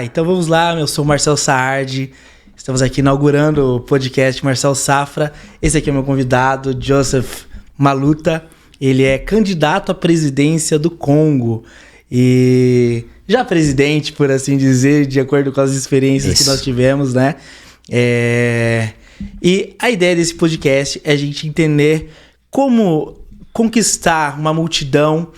Então vamos lá, eu sou o Marcel Saardi, estamos aqui inaugurando o podcast Marcel Safra. Esse aqui é o meu convidado, Joseph Maluta. Ele é candidato à presidência do Congo e já presidente, por assim dizer, de acordo com as experiências que nós tivemos, né? E a ideia desse podcast é a gente entender como conquistar uma multidão,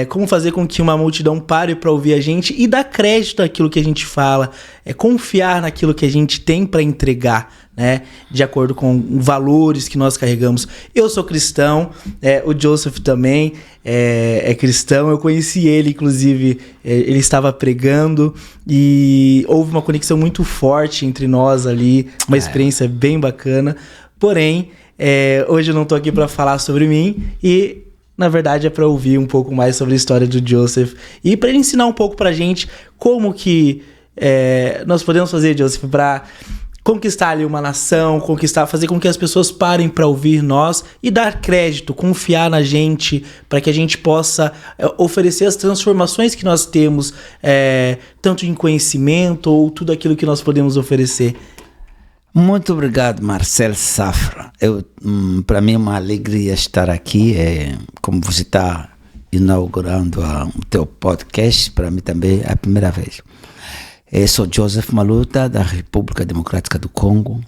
como fazer com que uma multidão pare para ouvir a gente e dar crédito àquilo que a gente fala, confiar naquilo que a gente tem para entregar, né? De acordo com valores que nós carregamos. Eu sou cristão, o Joseph também é cristão. Eu conheci ele, inclusive, ele estava pregando e houve uma conexão muito forte entre nós ali, uma experiência bem bacana. Porém, hoje eu não tô aqui para falar sobre mim e, na verdade, é para ouvir um pouco mais sobre a história do Joseph e para ele ensinar um pouco pra gente como que nós podemos fazer, Joseph, para conquistar ali uma nação, fazer com que as pessoas parem para ouvir nós e dar crédito, confiar na gente, para que a gente possa oferecer as transformações que nós temos, tanto em conhecimento ou tudo aquilo que nós podemos oferecer. Muito obrigado, Marcel Safra. Para mim é uma alegria estar aqui. Como você está inaugurando o teu podcast, para mim também é a primeira vez. Eu sou Joseph Maluta, da República Democrática do Congo.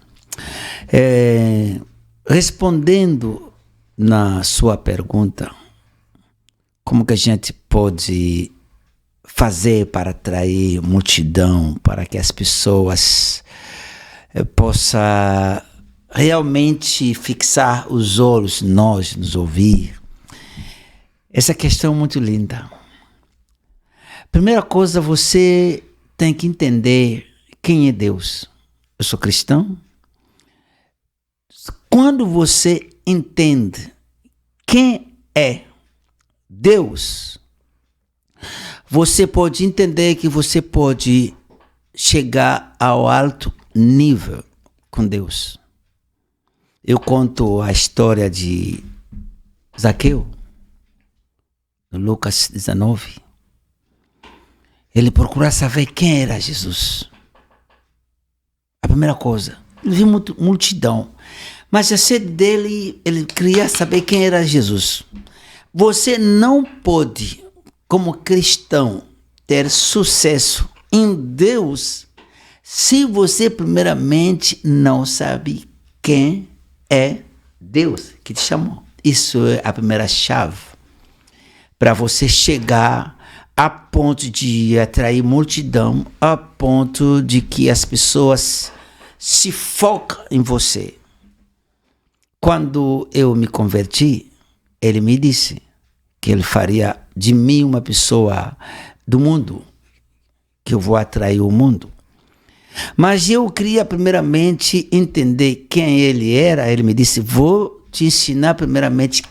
Respondendo na sua pergunta, como que a gente pode fazer para atrair multidão, para que as pessoas possa realmente fixar os olhos em nós, nos ouvir. Essa questão é muito linda. Primeira coisa, você tem que entender quem é Deus. Eu sou cristão. Quando você entende quem é Deus, você pode entender que você pode chegar ao alto nível com Deus. Eu conto a história de Zaqueu, no Lucas 19. Ele procurava saber quem era Jesus. A primeira coisa, ele viu multidão, mas a sede dele, ele queria saber quem era Jesus. Você não pode, como cristão, ter sucesso em Deus se você primeiramente não sabe quem é Deus que te chamou. Isso é a primeira chave para você chegar a ponto de atrair multidão, a ponto de que as pessoas se focam em você. Quando eu me converti, ele me disse que ele faria de mim uma pessoa do mundo, que eu vou atrair o mundo. Mas eu queria primeiramente entender quem ele era. Ele me disse, vou te ensinar primeiramente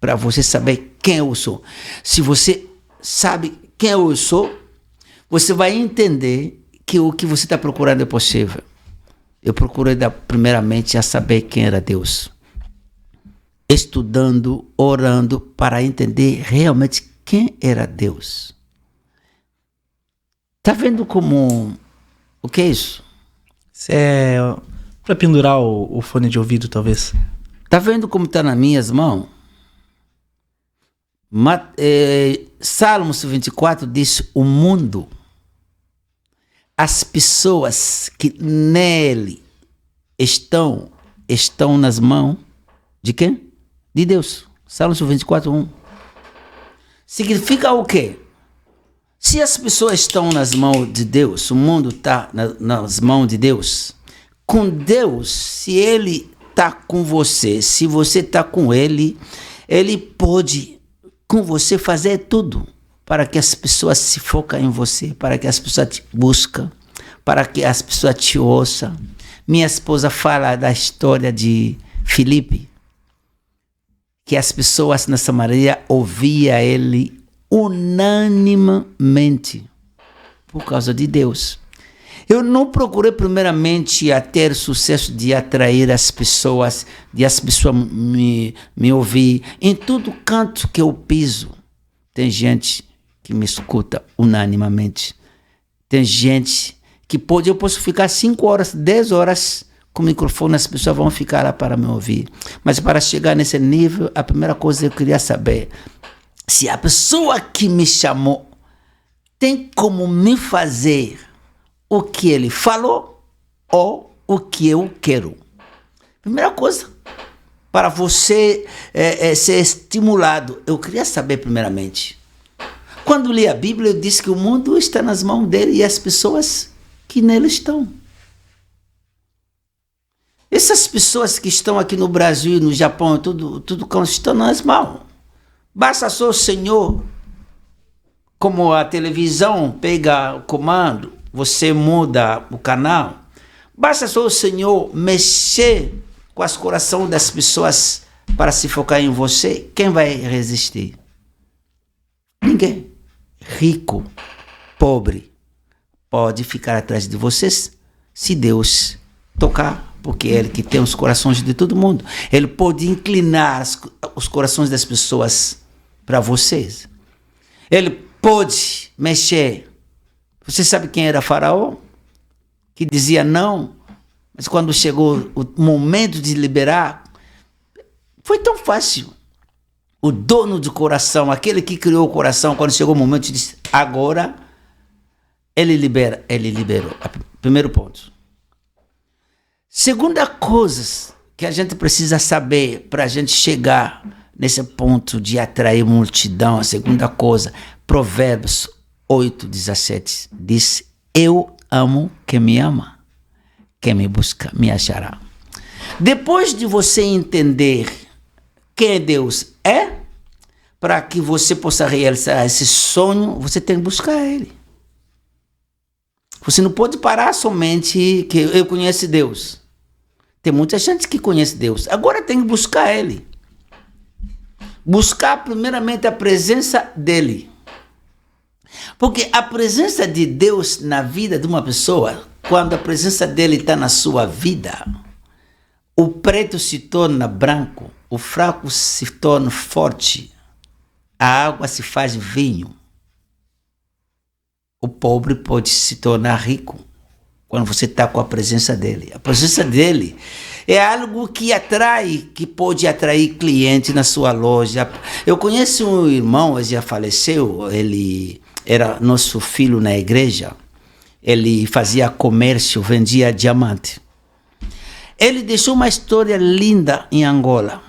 para você saber quem eu sou. Se você sabe quem eu sou, você vai entender que o que você está procurando é possível. Eu procurei primeiramente a saber quem era Deus. Estudando, orando para entender realmente quem era Deus. Está vendo como... O que é isso? Isso é para pendurar o fone de ouvido, talvez. Tá vendo como está nas minhas mãos? Salmos 24 diz: o mundo, as pessoas que nele estão nas mãos de quem? De Deus. Salmos 24, 1. Significa o quê? Se as pessoas estão nas mãos de Deus, o mundo está nas mãos de Deus, com Deus, se Ele está com você, se você está com Ele, Ele pode com você fazer tudo para que as pessoas se foquem em você, para que as pessoas te busquem, para que as pessoas te ouçam. Minha esposa fala da história de Filipe, que as pessoas na Samaria ouviam ele unanimemente por causa de Deus. Eu não procurei primeiramente a ter sucesso de atrair as pessoas, de as pessoas me ouvir. Em todo canto que eu piso, tem gente que me escuta unanimemente. Tem gente que eu posso ficar 5 horas, 10 horas com o microfone, as pessoas vão ficar lá para me ouvir. Mas para chegar nesse nível, a primeira coisa eu queria saber se a pessoa que me chamou tem como me fazer o que ele falou ou o que eu quero. Primeira coisa, para você ser estimulado, eu queria saber primeiramente. Quando li a Bíblia, eu disse que o mundo está nas mãos dele e as pessoas que nele estão. Essas pessoas que estão aqui no Brasil e no Japão, tudo estão nas mãos. Basta só o Senhor, como a televisão pega o comando, você muda o canal. Basta só o Senhor mexer com os corações das pessoas para se focar em você. Quem vai resistir? Ninguém. Rico, pobre, pode ficar atrás de vocês se Deus tocar, porque é Ele que tem os corações de todo mundo. Ele pode inclinar os corações das pessoas para vocês. Ele pode mexer. Você sabe quem era Faraó? Que dizia não, mas quando chegou o momento de liberar, foi tão fácil. O dono do coração, aquele que criou o coração, quando chegou o momento, disse, agora ele liberou. Primeiro ponto. Segunda coisa que a gente precisa saber para a gente chegar nesse ponto de atrair multidão, a segunda coisa, Provérbios 8:17, diz, eu amo quem me ama, quem me busca me achará. Depois de você entender quem Deus é, para que você possa realizar esse sonho, você tem que buscar Ele. Você não pode parar somente que eu conheço Deus. Tem muita gente que conhece Deus. Agora tem que buscar Ele. Buscar primeiramente a presença dEle. Porque a presença de Deus na vida de uma pessoa, quando a presença dEle está na sua vida, o preto se torna branco, o fraco se torna forte, a água se faz vinho. O pobre pode se tornar rico quando você está com a presença dele. A presença dele é algo que atrai, que pode atrair cliente na sua loja. Eu conheço um irmão, ele já faleceu, ele era nosso filho na igreja, ele fazia comércio, vendia diamante. Ele deixou uma história linda em Angola.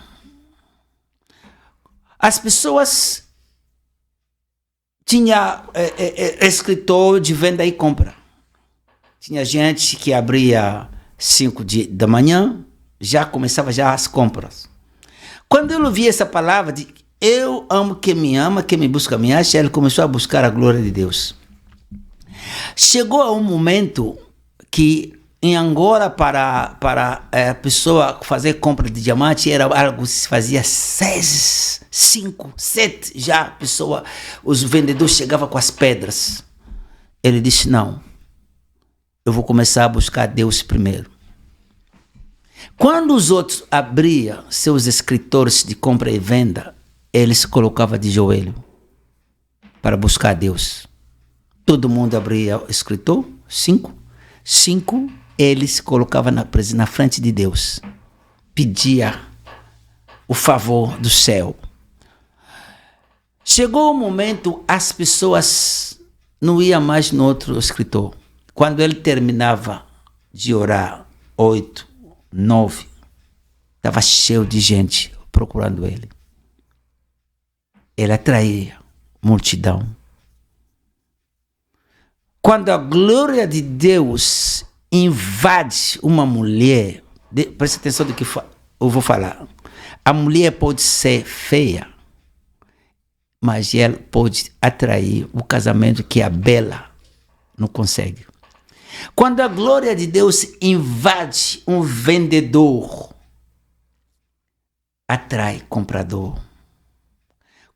As pessoas tinha escritor de venda e compra. Tinha gente que abria 5 da manhã, já começava já as compras. Quando eu ouvi essa palavra de eu amo quem me ama, quem me busca me acha, ele começou a buscar a glória de Deus. Chegou a um momento que em Angola, para a pessoa fazer compra de diamante, era algo que se fazia 6, 5, 7. Já a pessoa, os vendedores chegavam com as pedras. Ele disse, não, eu vou começar a buscar Deus primeiro. Quando os outros abriam seus escritores de compra e venda, ele se colocava de joelho para buscar Deus. Todo mundo abria o escritor, 5, ele se colocava na frente de Deus, pedia o favor do céu. Chegou o momento, as pessoas não iam mais no outro escritor. Quando ele terminava de orar, 8, 9, estava cheio de gente procurando ele. Ele atraía multidão. Quando a glória de Deus invade uma mulher, preste atenção do que eu vou falar. A mulher pode ser feia, mas ela pode atrair o casamento que a bela não consegue. Quando a glória de Deus invade um vendedor, atrai comprador.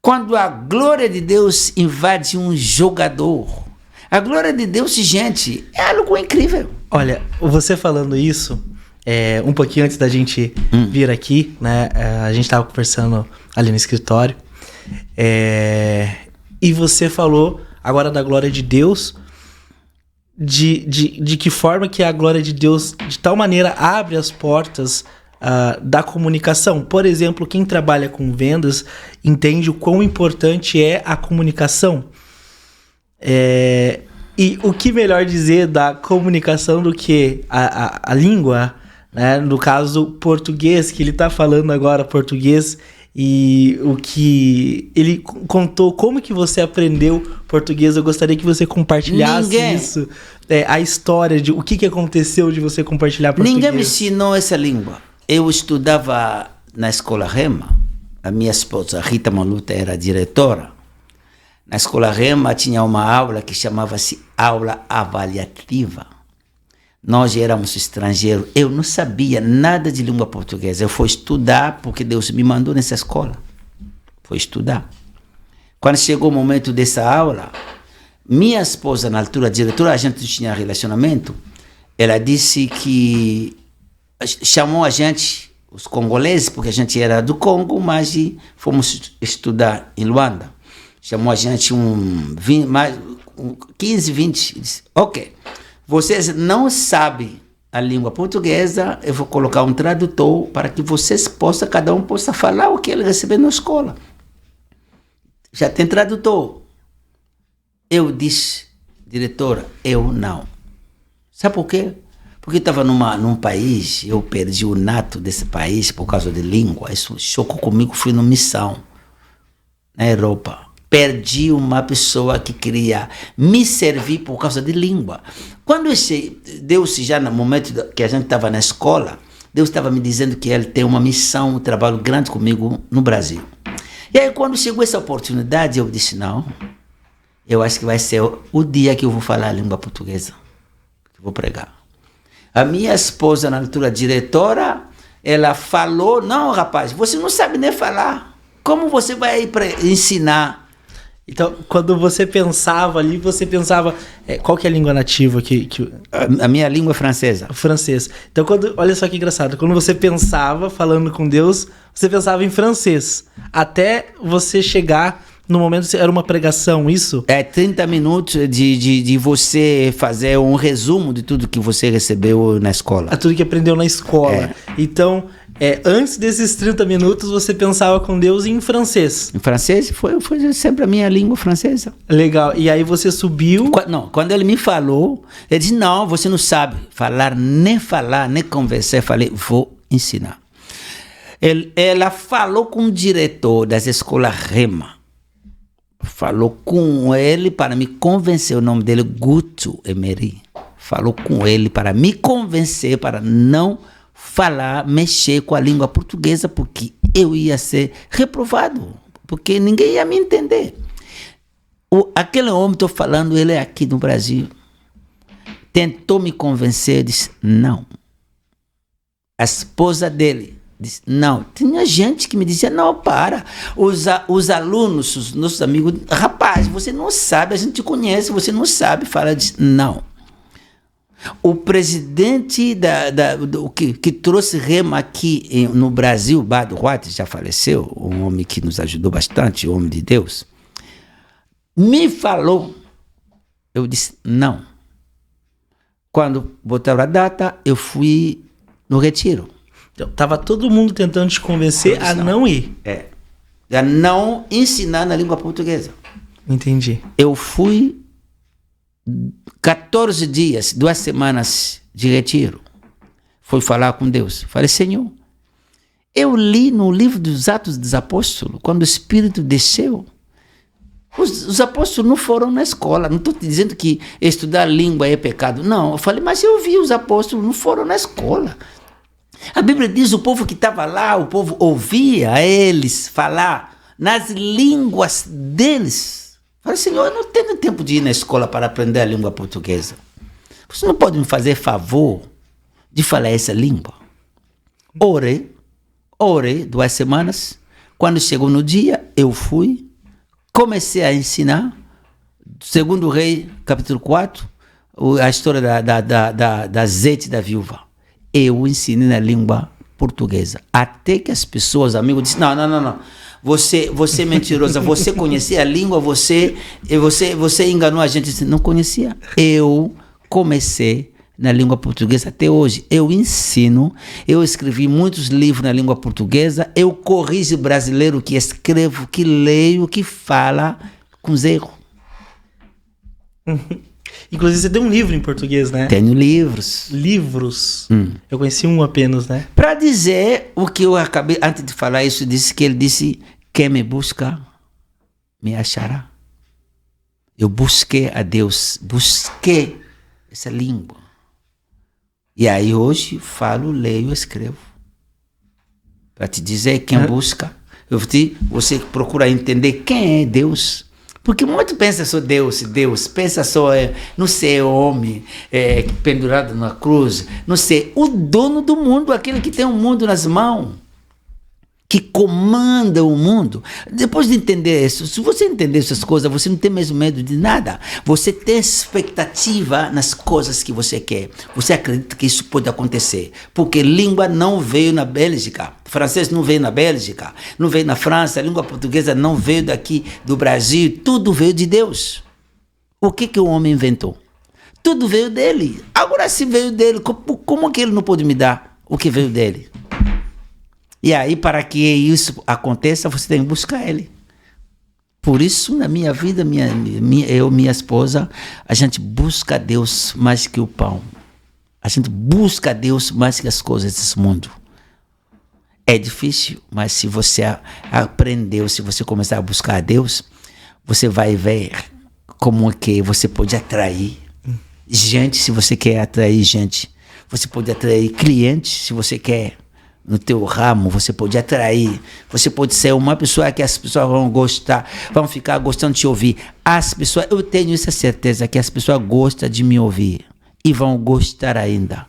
Quando a glória de Deus invade um jogador, a glória de Deus, gente, é algo incrível. Olha, você falando isso, um pouquinho antes da gente vir aqui, né? A gente estava conversando ali no escritório. E você falou agora da glória de Deus. de que forma que a glória de Deus, de tal maneira, abre as portas da comunicação. Por exemplo, quem trabalha com vendas entende o quão importante é a comunicação. E o que melhor dizer da comunicação do que a língua, né? No caso, português, que ele está falando agora português, e o que ele contou, como que você aprendeu português. Eu gostaria que você compartilhasse isso, a história de o que aconteceu de você compartilhar português. Ninguém me ensinou essa língua. Eu estudava na escola Rema. A minha esposa, Rita Maluta, era diretora. Na escola Rema tinha uma aula que chamava-se aula avaliativa. Nós éramos estrangeiros. Eu não sabia nada de língua portuguesa. Eu fui estudar porque Deus me mandou nessa escola. Fui estudar. Quando chegou o momento dessa aula, minha esposa, na altura, diretora, a gente tinha relacionamento, ela disse que chamou a gente, os congoleses, porque a gente era do Congo, mas fomos estudar em Luanda. Chamou a gente 15, 20, disse, ok, vocês não sabem a língua portuguesa, eu vou colocar um tradutor para que vocês possam, cada um possa falar o que ele recebeu na escola. Já tem tradutor. Eu disse, diretora, eu não. Sabe por quê? Porque estava num país, eu perdi o nato desse país por causa de língua. Isso chocou comigo, fui numa missão na Europa. Perdi uma pessoa que queria me servir por causa de língua. Quando Deus, já no momento que a gente estava na escola, Deus estava me dizendo que Ele tem uma missão, um trabalho grande comigo no Brasil. E aí quando chegou essa oportunidade, eu disse, não, eu acho que vai ser o dia que eu vou falar a língua portuguesa, que eu vou pregar. A minha esposa, na altura diretora, ela falou, não, rapaz, você não sabe nem falar. Como você vai ensinar? Então, quando você pensava ali, você pensava... qual que é a língua nativa? A minha língua é francesa. O francês. Então, olha só que engraçado. Quando você pensava, falando com Deus, você pensava em francês. Até você chegar no momento que era uma pregação, isso? 30 minutos de você fazer um resumo de tudo que você recebeu na escola. Tudo que aprendeu na escola. Então... antes desses 30 minutos, você pensava com Deus em francês. Em francês foi sempre a minha língua francesa. Legal. E aí você subiu... Quando ele me falou, ele disse, não, você não sabe falar, nem conversar. Eu falei, vou ensinar. Ela falou com o diretor das escolas Rema. Falou com ele para me convencer, o nome dele, Guto Emery. Falou com ele para me convencer, para não... mexer com a língua portuguesa, porque eu ia ser reprovado, porque ninguém ia me entender. Aquele homem, estou falando, ele é aqui no Brasil. Tentou me convencer, disse não. A esposa dele disse não. Tinha gente que me dizia, não, para. Os alunos, os nossos amigos, rapaz, você não sabe, a gente te conhece, você não sabe. Fala, disse não. O presidente que trouxe Rema aqui no Brasil, Bado Huat, já faleceu, um homem que nos ajudou bastante, um homem de Deus, me falou, eu disse não. Quando botaram a data, eu fui no retiro. Então, estava todo mundo tentando te convencer a não ir. A não ensinar na língua portuguesa. Entendi. Eu fui 14 dias, 2 semanas de retiro. Fui falar com Deus. Falei, Senhor, eu li no livro dos Atos dos Apóstolos, quando o Espírito desceu, os apóstolos não foram na escola. Não estou dizendo que estudar língua é pecado. Não, eu falei, mas eu vi os apóstolos, não foram na escola. A Bíblia diz, o povo que estava lá, o povo ouvia eles falar nas línguas deles. Falei, Senhor, eu não tenho tempo de ir na escola para aprender a língua portuguesa. Você não pode me fazer favor de falar essa língua? Orei 2 semanas. Quando chegou no dia, eu fui, comecei a ensinar. 2 Reis, capítulo 4, a história da azeite da viúva. Eu ensinei na língua portuguesa. Até que as pessoas, amigos, disseram, não. Você é mentirosa, você conhecia a língua, você enganou a gente. Não conhecia. Eu comecei na língua portuguesa até hoje. Eu ensino, eu escrevi muitos livros na língua portuguesa, eu corrijo brasileiro que escrevo, que leio, que fala com erros. Inclusive, você tem um livro em português, né? Tenho livros. Livros? Eu conheci um apenas, né? Para dizer o que eu acabei, antes de falar isso, ele disse, quem me busca, me achará. Eu busquei a Deus, busquei essa língua. E aí hoje falo, leio, escrevo. Para te dizer quem busca. Você procura entender quem é Deus. Porque muito pensa só Deus, pensa só no ser homem, pendurado na cruz, no ser o dono do mundo, aquele que tem o mundo nas mãos, que comanda o mundo. Depois de entender isso, se você entender essas coisas, você não tem mesmo medo de nada. Você tem expectativa nas coisas que você quer. Você acredita que isso pode acontecer. Porque língua não veio na Bélgica. Francês não veio na Bélgica. Não veio na França. A língua portuguesa não veio daqui do Brasil. Tudo veio de Deus. O que o homem inventou? Tudo veio dele. Agora, se veio dele, como que ele não pode me dar o que veio dele? E aí, para que isso aconteça, você tem que buscar ele. Por isso, na minha vida, eu e minha esposa, a gente busca Deus mais que o pão. A gente busca Deus mais que as coisas desse mundo. É difícil, mas se você aprendeu, se você começar a buscar a Deus, você vai ver como que você pode atrair gente, se você quer atrair gente. Você pode atrair clientes, se você quer. No teu ramo, você pode atrair, você pode ser uma pessoa que as pessoas vão gostar, vão ficar gostando de te ouvir. Eu tenho essa certeza que as pessoas gostam de me ouvir e vão gostar ainda.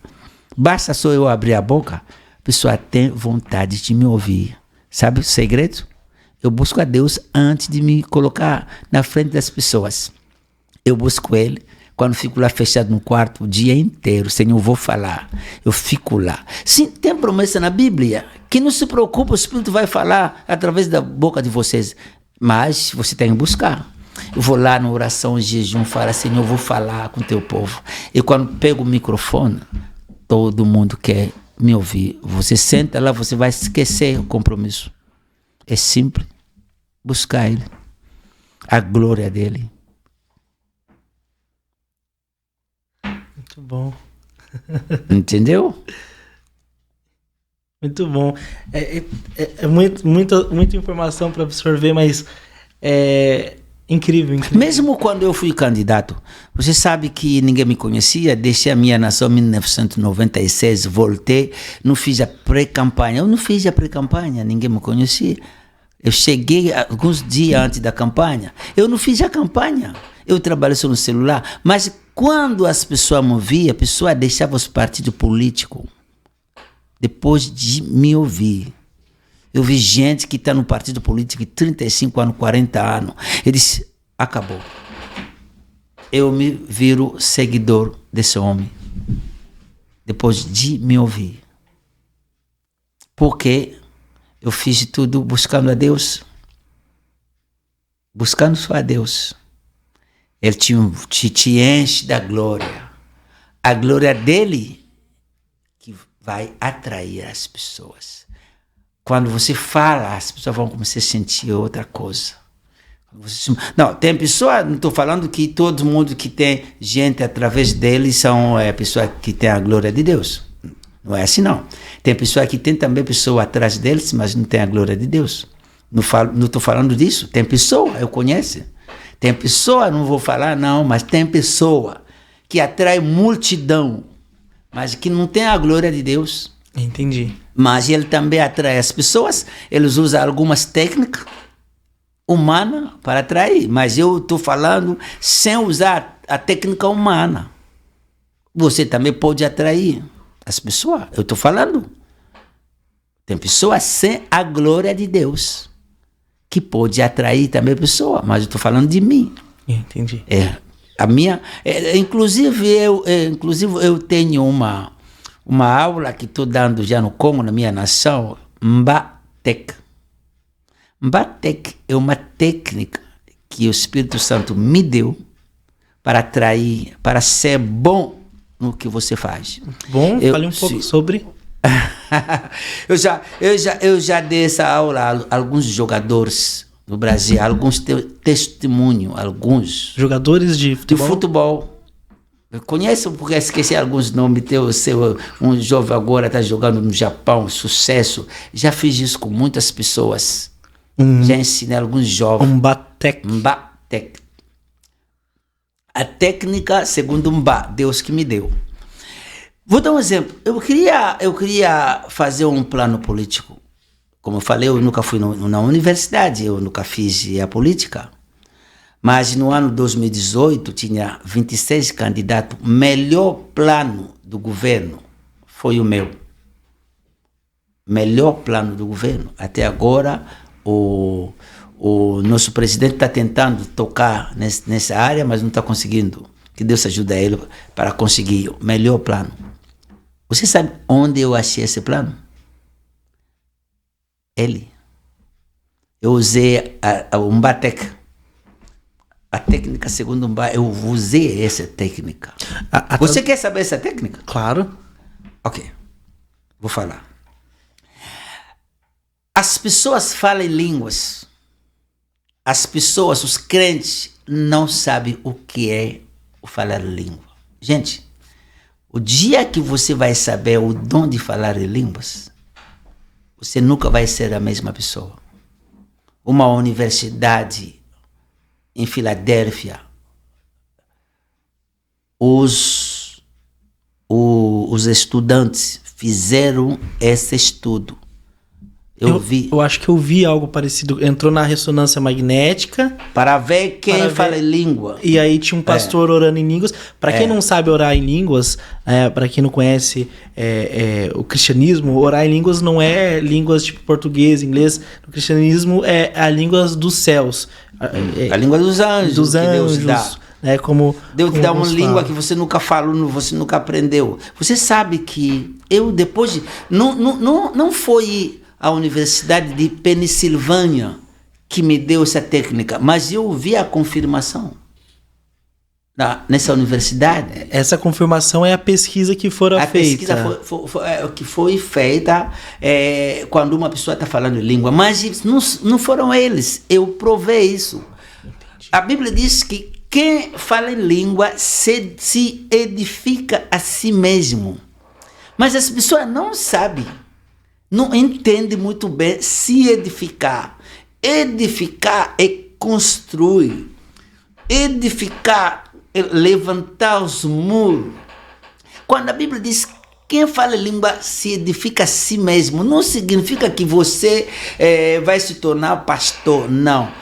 Basta só eu abrir a boca, a pessoa tem vontade de me ouvir. Sabe o segredo? Eu busco a Deus antes de me colocar na frente das pessoas. Eu busco Ele. Quando fico lá fechado no quarto o dia inteiro, Senhor, eu vou falar, eu fico lá. Sim, tem promessa na Bíblia, que não se preocupe, o Espírito vai falar através da boca de vocês, mas você tem que buscar. Eu vou lá na oração, em jejum, falo, Senhor, eu vou falar com o teu povo. E quando pego o microfone, todo mundo quer me ouvir. Você senta lá, você vai esquecer o compromisso. É simples, buscar Ele, a glória dEle. Muito bom. Entendeu? Muito bom. É muita informação para absorver, mas é incrível. Mesmo quando eu fui candidato, você sabe que ninguém me conhecia, deixei a minha nação em 1996, voltei, não fiz a pré-campanha. Eu não fiz a pré-campanha, ninguém me conhecia. Eu cheguei alguns dias antes da campanha, eu não fiz a campanha. Eu trabalhei só no celular, mas quando as pessoas me ouviam, a pessoa deixava os partidos políticos depois de me ouvir. Eu vi gente que está no partido político há 35 anos, 40 anos. Ele disse, acabou. Eu me viro seguidor desse homem depois de me ouvir. Porque eu fiz tudo buscando a Deus. Buscando só a Deus. Ele te enche da glória. A glória dele que vai atrair as pessoas. Quando você fala, as pessoas vão começar a sentir outra coisa. Não, tem pessoas, não estou falando que todo mundo que tem gente através dele são pessoas que têm a glória de Deus. Não é assim, não. Tem pessoas que tem também pessoas atrás deles, mas não tem a glória de Deus. Não estou falando disso. Tem pessoa, eu conheço. Tem pessoa, não vou falar não, mas tem pessoa que atrai multidão, mas que não tem a glória de Deus. Entendi. Mas ele também atrai as pessoas, eles usam algumas técnicas humanas para atrair, mas eu estou falando sem usar a técnica humana. Você também pode atrair as pessoas, eu estou falando. Tem pessoas sem a glória de Deus que pode atrair também a pessoa, mas eu estou falando de mim. Entendi. Inclusive eu tenho uma aula que estou dando já no Congo, na minha nação, Mbatek. Mbatek é uma técnica que o Espírito Santo me deu para atrair, para ser bom no que você faz. Bom, fale um pouco sobre... eu já dei essa aula a alguns jogadores no Brasil, alguns testemunhos, alguns jogadores de futebol. Eu conheço porque esqueci alguns nomes. Um jovem agora está jogando no Japão, sucesso. Já fiz isso com muitas pessoas. Já ensinei alguns jovens. Mbatek. A técnica segundo Deus que me deu. Vou dar um exemplo. Eu queria fazer um plano político. Como eu falei, eu nunca fui na universidade, eu nunca fiz a política. Mas no ano 2018 tinha 26 candidatos. Melhor plano do governo foi o meu. Melhor plano do governo. Até agora, o nosso presidente está tentando tocar nessa área, mas não está conseguindo. Que Deus ajude ele para conseguir o melhor plano. Você sabe onde eu achei esse plano? Eu usei o Mbatek. A técnica segundo eu usei essa técnica. Você quer saber essa técnica? Claro. Ok. Vou falar. As pessoas falam línguas. As pessoas, os crentes, não sabem o que é o falar língua. Gente, o dia que você vai saber o dom de falar línguas, você nunca vai ser a mesma pessoa. Uma universidade em Filadélfia, os estudantes fizeram esse estudo. Eu acho que eu vi algo parecido. Entrou na ressonância magnética. Para ver quem fala língua. E aí tinha um pastor orando em línguas. Para quem não sabe orar em línguas, para quem não conhece o cristianismo, orar em línguas não é línguas tipo português, inglês. No cristianismo é a língua dos céus. A língua dos anjos. Dos anjos. Deus dá. Deus te dá uma língua que você nunca falou, você nunca aprendeu. Você sabe que eu depois... Não foi a Universidade de Pensilvânia que me deu essa técnica, mas eu vi a confirmação nessa universidade. Essa confirmação é a pesquisa que foi feita. A pesquisa que foi feita quando uma pessoa está falando língua, mas não foram eles. Eu provei isso. Entendi. A Bíblia diz que quem fala em língua se edifica a si mesmo, mas as pessoas não sabem. Não entende muito bem se edificar. Edificar é construir. Edificar é levantar os muros. Quando a Bíblia diz quem fala língua se edifica a si mesmo, não significa que você vai se tornar pastor, não.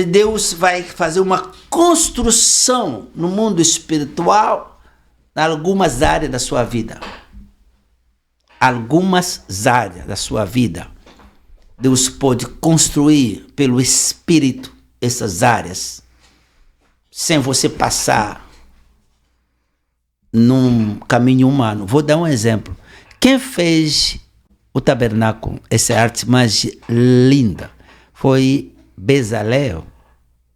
Deus vai fazer uma construção no mundo espiritual em algumas áreas da sua vida. Algumas áreas da sua vida, Deus pode construir pelo Espírito essas áreas, sem você passar num caminho humano. Vou dar um exemplo. Quem fez o tabernáculo, essa arte mais linda, foi Bezalel.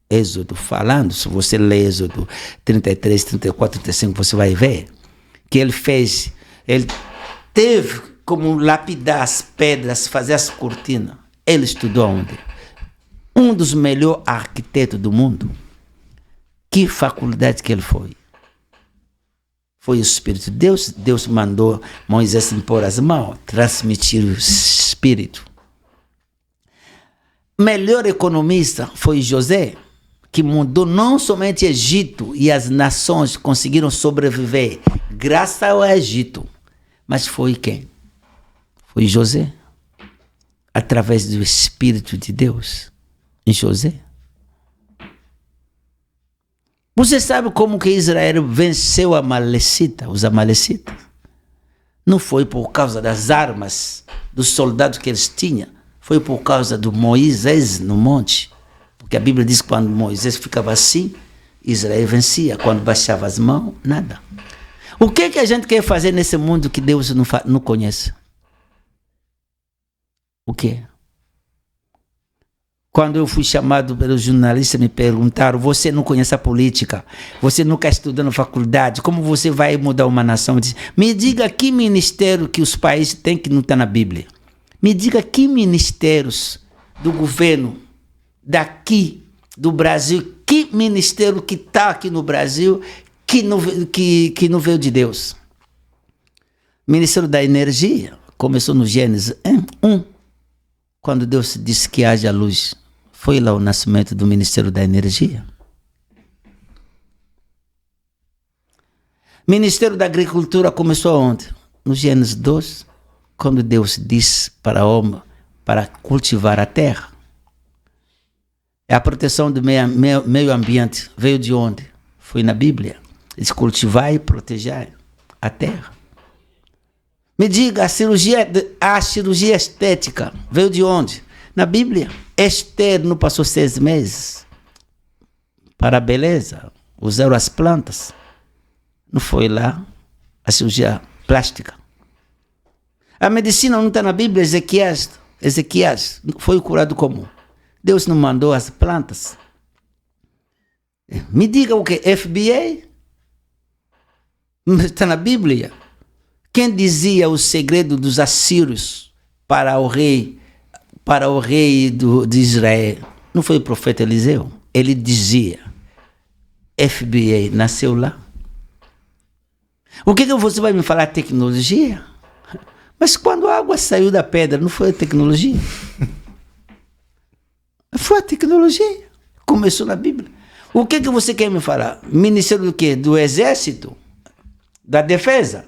Êxodo falando, se você ler Êxodo 33, 34, 35, você vai ver que ele teve como lapidar as pedras, fazer as cortinas. Ele estudou onde? Um dos melhores arquitetos do mundo. Que faculdade que ele foi? Foi o Espírito de Deus. Deus mandou Moisés impor as mãos, transmitir o Espírito. Melhor economista foi José, que mudou não somente o Egito, e as nações conseguiram sobreviver graças ao Egito. Mas foi quem? Foi José. Através do Espírito de Deus em José. Você sabe como que Israel venceu os amalecitas? Não foi por causa das armas, dos soldados que eles tinham. Foi por causa do Moisés no monte. Porque a Bíblia diz que quando Moisés ficava assim, Israel vencia. Quando baixava as mãos, nada. O que a gente quer fazer nesse mundo que Deus não conhece? O quê? Quando eu fui chamado pelos jornalistas, me perguntaram: você não conhece a política, você nunca estudou na faculdade, como você vai mudar uma nação? Eu disse: me diga que ministério que os países têm que não está na Bíblia. Me diga que ministérios do governo daqui do Brasil, que ministério que está aqui no Brasil que não veio de Deus. Ministério da Energia começou no Gênesis 1, quando Deus disse que haja luz. Foi lá o nascimento do Ministério da Energia. Ministério da Agricultura começou onde? No Gênesis 2, quando Deus disse para o homem para cultivar a terra. A proteção do meio ambiente veio de onde? Foi na Bíblia. Eles cultivar e proteger a terra. Me diga, a cirurgia estética veio de onde? Na Bíblia. Esther não passou 6 meses para a beleza. Usaram as plantas. Não foi lá a cirurgia plástica. A medicina não está na Bíblia. Ezequias foi curado como? Deus não mandou as plantas. Me diga o que? FBI? Está na Bíblia. Quem dizia o segredo dos assírios para o rei de Israel? Não foi o profeta Eliseu? Ele dizia: FBI nasceu lá. O que você vai me falar? Tecnologia? Mas quando a água saiu da pedra, não foi a tecnologia? Foi a tecnologia. Começou na Bíblia. O que você quer me falar? Ministério do quê? Do exército? Da defesa?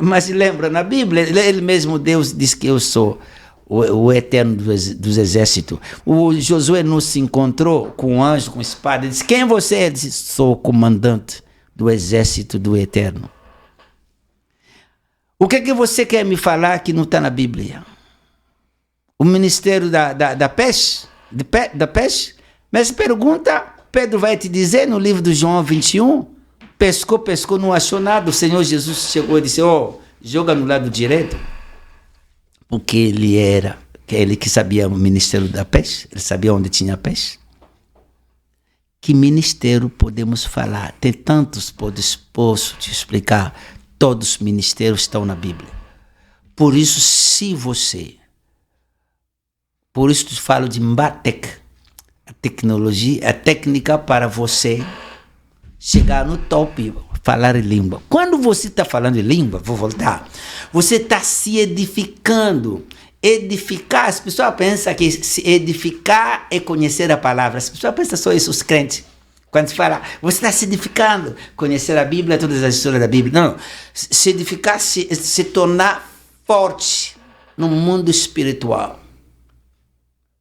Mas lembra, na Bíblia, ele mesmo, Deus diz que eu sou o eterno dos exércitos. O Josué não se encontrou com um anjo, com espada. Ele disse: quem você é? Ele disse: sou o comandante do exército do eterno. O que você quer me falar que não está na Bíblia? O ministério da peste? Da peste? Mas pergunta, Pedro vai te dizer no livro de João 21, pescou, não achou nada. O Senhor Jesus chegou e disse: joga no lado direito. Porque ele que sabia o ministério da peste, ele sabia onde tinha peixe. Que ministério podemos falar? Tem tantos, posso te explicar. Todos os ministérios estão na Bíblia. Por isso, por isso eu falo de Mbatek, a tecnologia, a técnica para você chegar no top, falar em língua. Quando você está falando em língua, vou voltar, você está se edificando. Edificar, as pessoas pensam que se edificar é conhecer a palavra. As pessoas pensam só isso, os crentes. Quando se fala, você está se edificando, conhecer a Bíblia, todas as histórias da Bíblia. Não, se edificar, se tornar forte no mundo espiritual.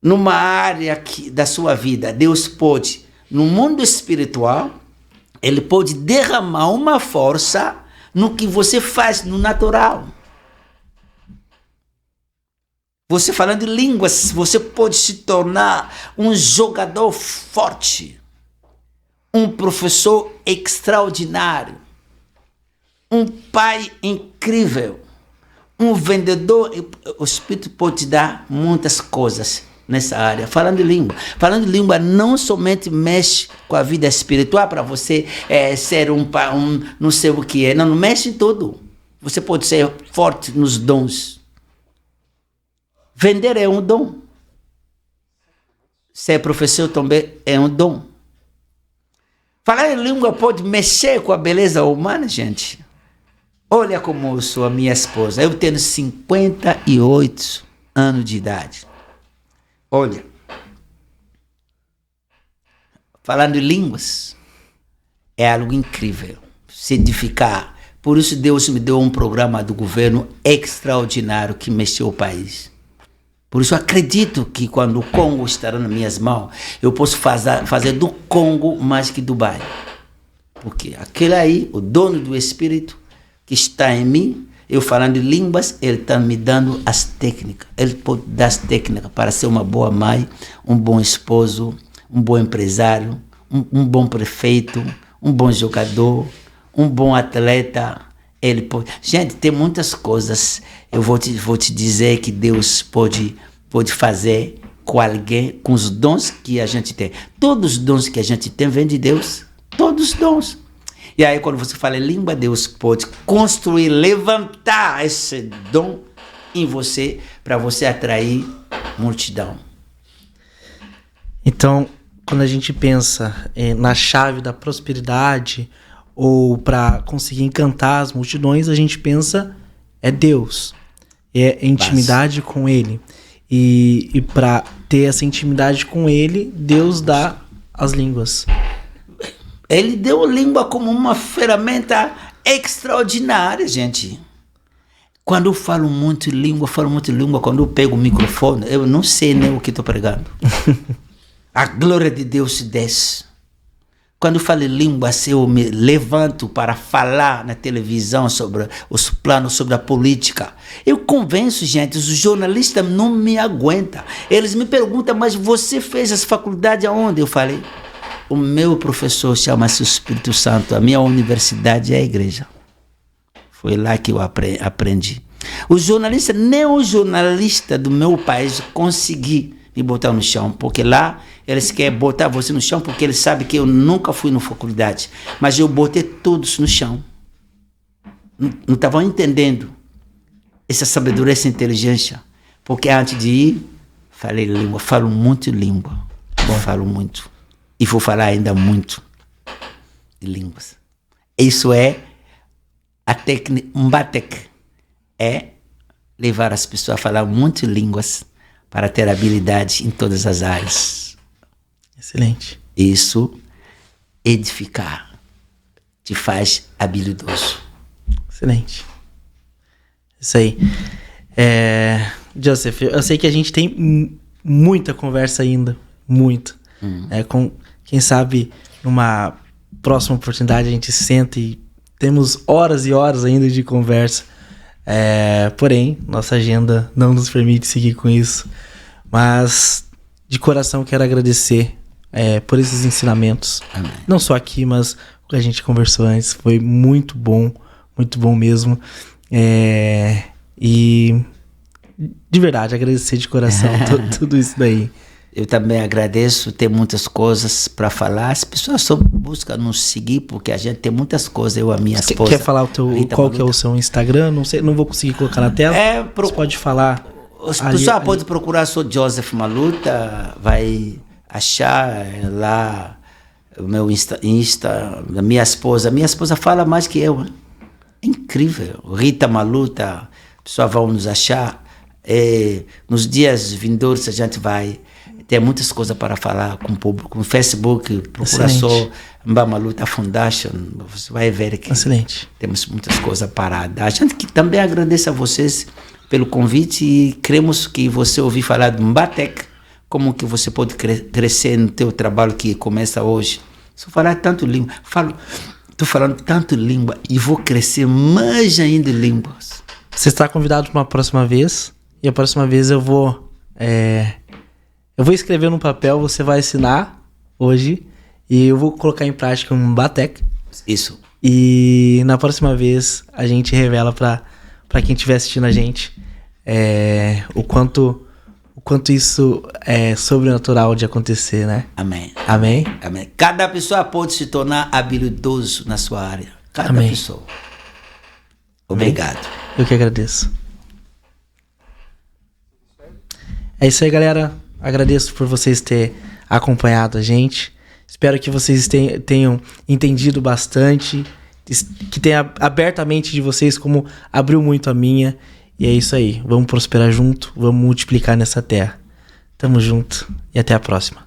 Numa área da sua vida, Deus pode, no mundo espiritual, Ele pode derramar uma força no que você faz no natural. Você falando em línguas, você pode se tornar um jogador forte, um professor extraordinário, um pai incrível, um vendedor. O Espírito pode te dar muitas coisas nessa área. Falando em língua não somente mexe com a vida espiritual para você ser um não sei o que é. Não mexe em tudo. Você pode ser forte nos dons. Vender é um dom. Ser professor também é um dom. Falar em língua pode mexer com a beleza humana, gente. Olha como eu sou a minha esposa. Eu tenho 58 anos de idade. Olha, falando em línguas, é algo incrível, se edificar. Por isso Deus me deu um programa do governo extraordinário que mexeu o país. Por isso acredito que quando o Congo estará nas minhas mãos, eu posso fazer do Congo mais que Dubai. Porque aquele aí, o dono do Espírito que está em mim, eu falando em línguas, ele está me dando as técnicas. Ele pode dar as técnicas para ser uma boa mãe, um bom esposo, um bom empresário, um bom prefeito, um bom jogador, um bom atleta. Ele pode. Gente, tem muitas coisas. Eu vou te dizer que Deus pode fazer com alguém, com os dons que a gente tem. Todos os dons que a gente tem vêm de Deus. Todos os dons. E aí, quando você fala em língua, Deus pode construir, levantar esse dom em você, para você atrair multidão. Então, quando a gente pensa na chave da prosperidade, ou para conseguir encantar as multidões, a gente pensa é Deus, é intimidade com Ele. E para ter essa intimidade com Ele, Deus dá as línguas. Ele deu a língua como uma ferramenta extraordinária, gente. Quando eu falo muito língua, quando eu pego o microfone, eu não sei nem o que estou pregando. A glória de Deus se desce. Quando eu falo língua, se eu me levanto para falar na televisão sobre os planos, sobre a política, eu convenço, gente, os jornalistas não me aguentam. Eles me perguntam, mas você fez essa faculdade aonde? Eu falei, o meu professor chama-se Espírito Santo, a minha universidade é a igreja. Foi lá que eu aprendi. Os jornalistas, nem o jornalista do meu país consegui me botar no chão, porque lá eles querem botar você no chão porque eles sabem que eu nunca fui na faculdade, mas eu botei todos no chão. Não estavam entendendo essa sabedoria, essa inteligência, porque antes de ir, falei língua, falo muito língua, falo muito, e vou falar ainda muito de línguas. Isso é a técnica Mbatek, é levar as pessoas a falar muito línguas para ter habilidade em todas as áreas. Excelente. Isso edificar, te faz habilidoso. Excelente. Isso aí. Joseph, eu sei que a gente tem muita conversa ainda, muito. Quem sabe numa próxima oportunidade a gente senta e temos horas e horas ainda de conversa. Porém, nossa agenda não nos permite seguir com isso. Mas de coração quero agradecer por esses ensinamentos. Amém. Não só aqui, mas o que a gente conversou antes. Foi muito bom mesmo. E de verdade, agradecer de coração tudo isso daí. Eu também agradeço, tem muitas coisas para falar. As pessoas só buscam nos seguir porque a gente tem muitas coisas, eu e a minha esposa. Quer falar qual que é o seu Instagram? Não sei, não vou conseguir colocar na tela. Você pode falar. As pessoas podem procurar só Joseph Maluta, vai achar lá o meu Insta, da minha esposa. Minha esposa fala mais que eu. É incrível. Rita Maluta, as pessoas vão nos achar. Nos dias vindouros a gente vai ter muitas coisas para falar com o público. Com o Facebook, procura só Mba Maluta Foundation, você vai ver que temos muitas coisas paradas. A gente que também agradece a vocês pelo convite e cremos que você ouvir falar do Mbatek, como que você pode crescer no teu trabalho que começa hoje. Se eu falar tanto língua, estou falando tanto língua e vou crescer mais ainda em línguas. Você está convidado para uma próxima vez, e a próxima vez eu vou escrever num papel, você vai assinar hoje, e eu vou colocar em prática um Mbatek. Isso. E na próxima vez a gente revela para quem estiver assistindo a gente o quanto isso é sobrenatural de acontecer, né? Amém. Amém? Amém. Cada pessoa pode se tornar habilidoso na sua área. Cada pessoa. Obrigado. Eu que agradeço. É isso aí, galera. Agradeço por vocês terem acompanhado a gente. Espero que vocês tenham entendido bastante, que tenha aberto a mente de vocês como abriu muito a minha. E é isso aí. Vamos prosperar junto, vamos multiplicar nessa terra. Tamo junto e até a próxima.